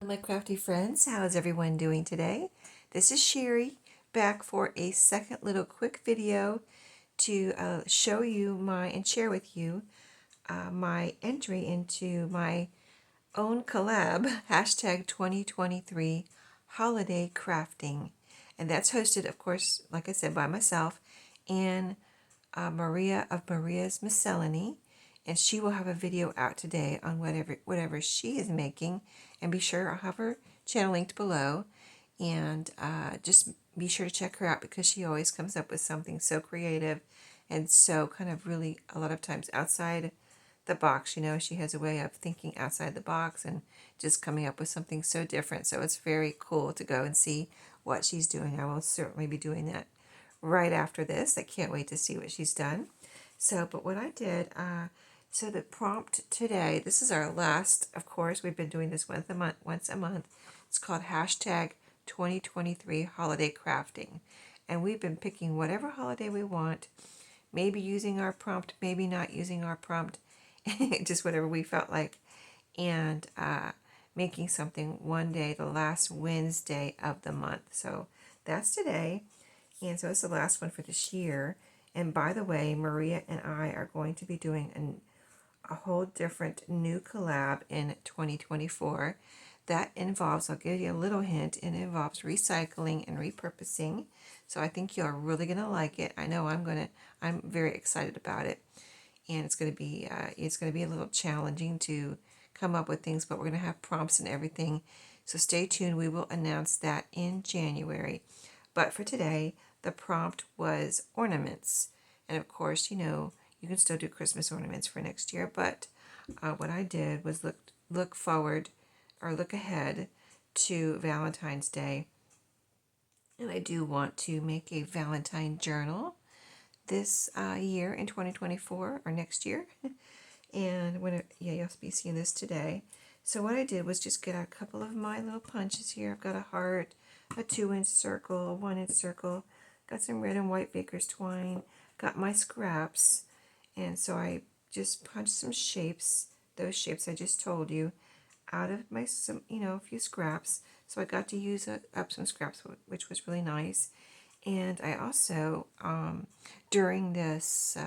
My crafty friends, how is everyone doing today? This is Sherry back for a second little quick video to show you and share with you my entry into my own collab, hashtag 2023 holiday crafting. And that's hosted, of course, like I said, by myself and Maria of Maria's Miscellany, and she will have a video out today on whatever she is making. And be sure I'll have her channel linked below, and just be sure to check her out because she always comes up with something so creative and so kind of really a lot of times outside the box. You know, she has a way of thinking outside the box and just coming up with something so different. So it's very cool to go and see what she's doing. I will certainly be doing that right after this. I can't wait to see what she's done. So, but what I did, so the prompt today, this is our last, of course, we've been doing this once a month. It's called hashtag 2023 holiday crafting. And we've been picking whatever holiday we want, maybe using our prompt, maybe not using our prompt, just whatever we felt like, and making something one day, the last Wednesday of the month. So that's today. And so it's the last one for this year. And by the way, Maria and I are going to be doing a whole different new collab in 2024. That involves, I'll give you a little hint, it involves recycling and repurposing. So I think you're really going to like it. I know I'm very excited about it. And it's going to be a little challenging to come up with things, but we're going to have prompts and everything. So stay tuned. We will announce that in January. But for today, the prompt was ornaments. And of course, you know, you can still do Christmas ornaments for next year. But what I did was look forward or look ahead to Valentine's Day. And I do want to make a Valentine journal this year in 2024 or next year. And you'll be seeing this today. So what I did was just get a couple of my little punches here. I've got a heart, a 2-inch circle, a 1-inch circle, got some red and white baker's twine, got my scraps, and so I just punched some shapes, those shapes I just told you, out of a few scraps. So I got to use up some scraps, which was really nice. And I also, during this,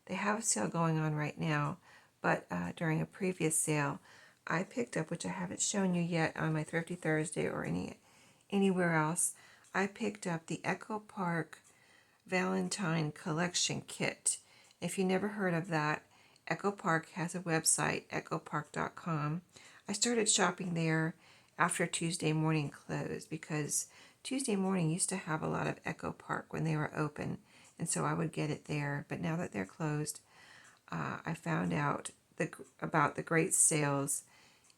they have a sale going on right now, but during a previous sale, I picked up, which I haven't shown you yet on my Thrifty Thursday or anywhere else, I picked up the Echo Park Valentine Collection Kit. If you never heard of that, Echo Park has a website, echopark.com. I started shopping there after Tuesday morning closed because Tuesday morning used to have a lot of Echo Park when they were open, and so I would get it there. But now that they're closed, I found out about the great sales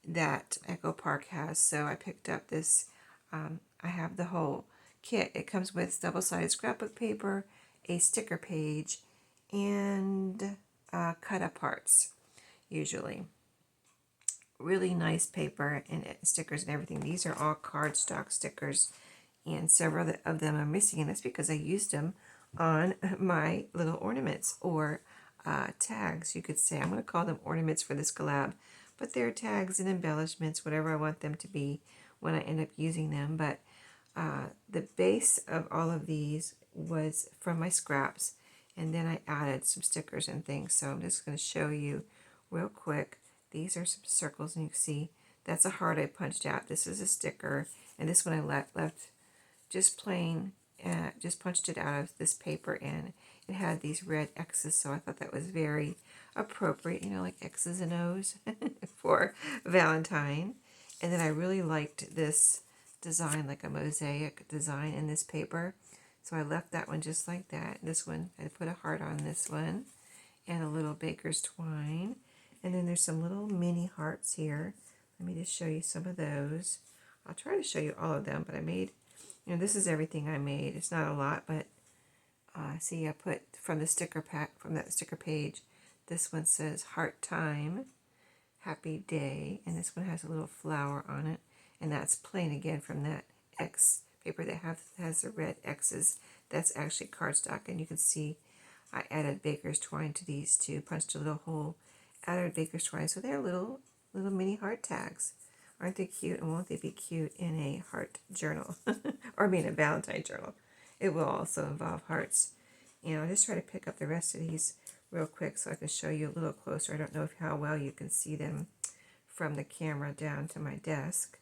that Echo Park has. So I picked up this. I have the whole kit. It comes with double-sided scrapbook paper, a sticker page, and cut-up parts, usually. Really nice paper and stickers and everything. These are all cardstock stickers, and several of them are missing, and that's because I used them on my little ornaments or tags, you could say. I'm going to call them ornaments for this collab, but they're tags and embellishments, whatever I want them to be when I end up using them. But the base of all of these was from my scraps, and then I added some stickers and things. So I'm just going to show you real quick. These are some circles, and you can see that's a heart I punched out. This is a sticker, and this one I left just plain, just punched it out of this paper, and it had these red X's, so I thought that was very appropriate, you know, like X's and O's for Valentine. And then I really liked this design, like a mosaic design in this paper, so I left that one just like that. This one, I put a heart on this one, and a little baker's twine. And then there's some little mini hearts here. Let me just show you some of those. I'll try to show you all of them, but I made, this is everything I made. It's not a lot, but see, I put from the sticker pack, from that sticker page, this one says Heart Time, Happy Day, and this one has a little flower on it, and that's plain again from that X paper that has the red X's. That's actually cardstock, and you can see I added baker's twine to these two, punched a little hole, added baker's twine, so they're little mini heart tags. Aren't they cute? And won't they be cute in a heart journal? Or being a Valentine journal. It will also involve hearts. And I'll just try to pick up the rest of these real quick so I can show you a little closer. I don't know how well you can see them from the camera down to my desk.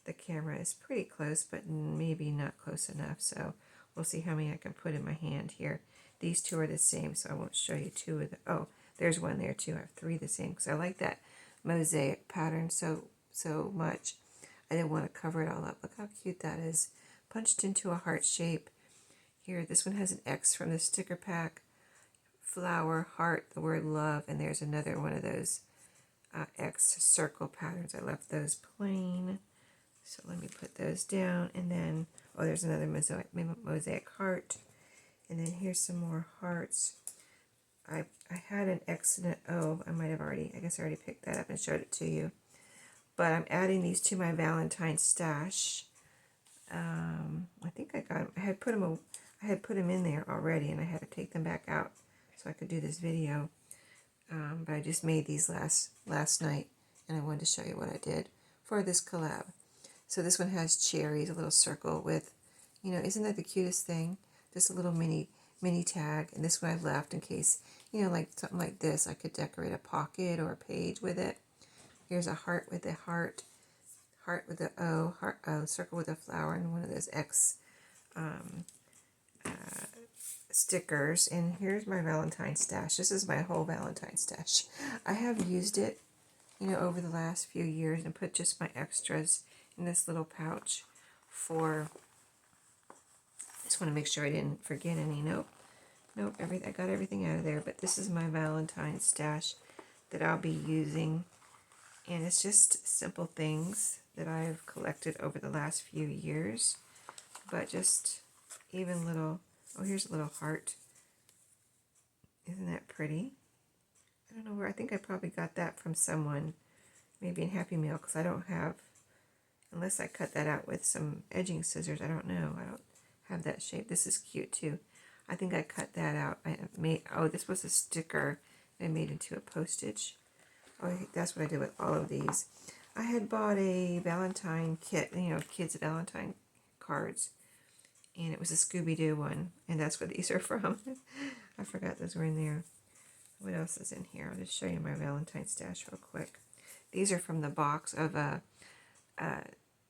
The camera is pretty close, but maybe not close enough. So we'll see how many I can put in my hand here. These two are the same, so I won't show you two of the... Oh, there's one there too. I have three the same because I like that mosaic pattern so much. I didn't want to cover it all up. Look how cute that is. Punched into a heart shape. Here, this one has an X from the sticker pack. Flower, heart, the word love, and there's another one of those X circle patterns. I left those plain. So let me put those down, and then, oh, there's another mosaic heart. And then here's some more hearts. I had an X and an O. I guess I already picked that up and showed it to you. But I'm adding these to my Valentine stash. I think I had put them in there already, and I had to take them back out so I could do this video. But I just made these last night, and I wanted to show you what I did for this collab. So this one has cherries, a little circle with, isn't that the cutest thing? Just a little mini tag. And this one I left in case, like something like this, I could decorate a pocket or a page with it. Here's a heart with a heart with the O, circle with a flower, and one of those X stickers. And here's my Valentine stash. This is my whole Valentine stash. I have used it, over the last few years and put just my extras in this little pouch for, just want to make sure I didn't forget any. Nope, I got everything out of there, but this is my Valentine stash that I'll be using, and it's just simple things that I've collected over the last few years, but just even little, oh, here's a little heart. Isn't that pretty? I don't know where, I think I probably got that from someone, maybe in Happy Meal, because I don't have, unless I cut that out with some edging scissors, I don't know. I don't have that shape. This is cute too. I think I cut that out. This was a sticker I made into a postage. Oh, that's what I did with all of these. I had bought a Valentine kit, kids' Valentine cards, and it was a Scooby-Doo one, and that's what these are from. I forgot those were in there. What else is in here? I'll just show you my Valentine stash real quick. These are from the box of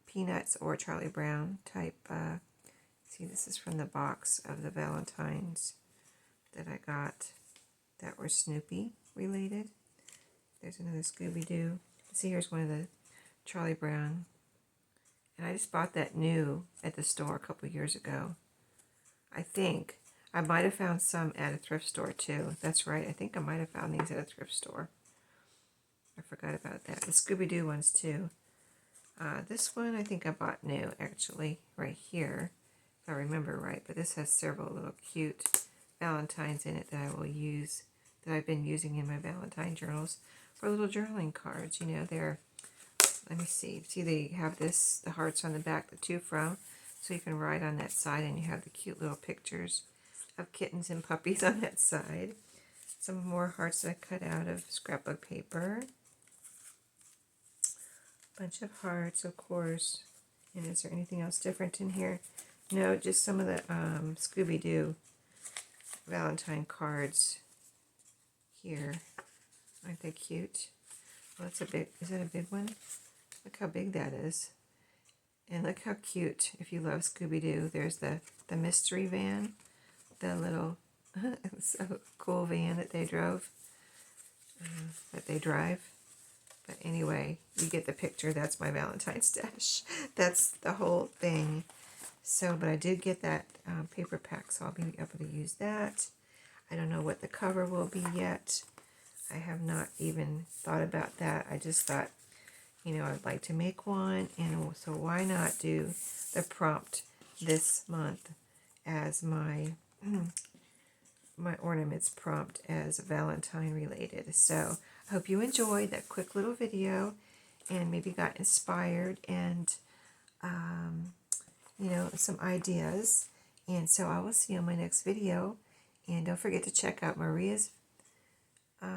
Peanuts or Charlie Brown type. See, this is from the box of the Valentines that I got that were Snoopy related. There's another Scooby-Doo. See, here's one of the Charlie Brown. And I just bought that new at the store a couple years ago. I think I might have found some at a thrift store too. That's right. I think I might have found these at a thrift store. I forgot about that. The Scooby-Doo ones too. This one I think I bought new, actually, right here, if I remember right. But this has several little cute Valentines in it that I will use, that I've been using in my Valentine journals for little journaling cards. They're, let me see. See, they have the hearts on the back, the to from, so you can write on that side, and you have the cute little pictures of kittens and puppies on that side. Some more hearts that I cut out of scrapbook paper. Bunch of hearts, of course. And is there anything else different in here? No, just some of the Scooby-Doo Valentine cards here. Aren't they cute? Well, that's a big, is that a big one? Look how big that is. And look how cute, if you love Scooby-Doo. There's the mystery van, the little so cool van that they drive. But anyway, you get the picture. That's my Valentine stash. That's the whole thing. So, but I did get that paper pack, so I'll be able to use that. I don't know what the cover will be yet. I have not even thought about that. I just thought, I'd like to make one, and so why not do the prompt this month as my ornaments prompt as Valentine related. So I hope you enjoyed that quick little video and maybe got inspired and some ideas. And so I will see you on my next video, and don't forget to check out Maria's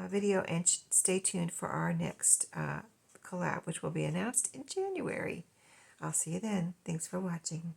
video, and stay tuned for our next collab, which will be announced in January. I'll see you then. Thanks for watching.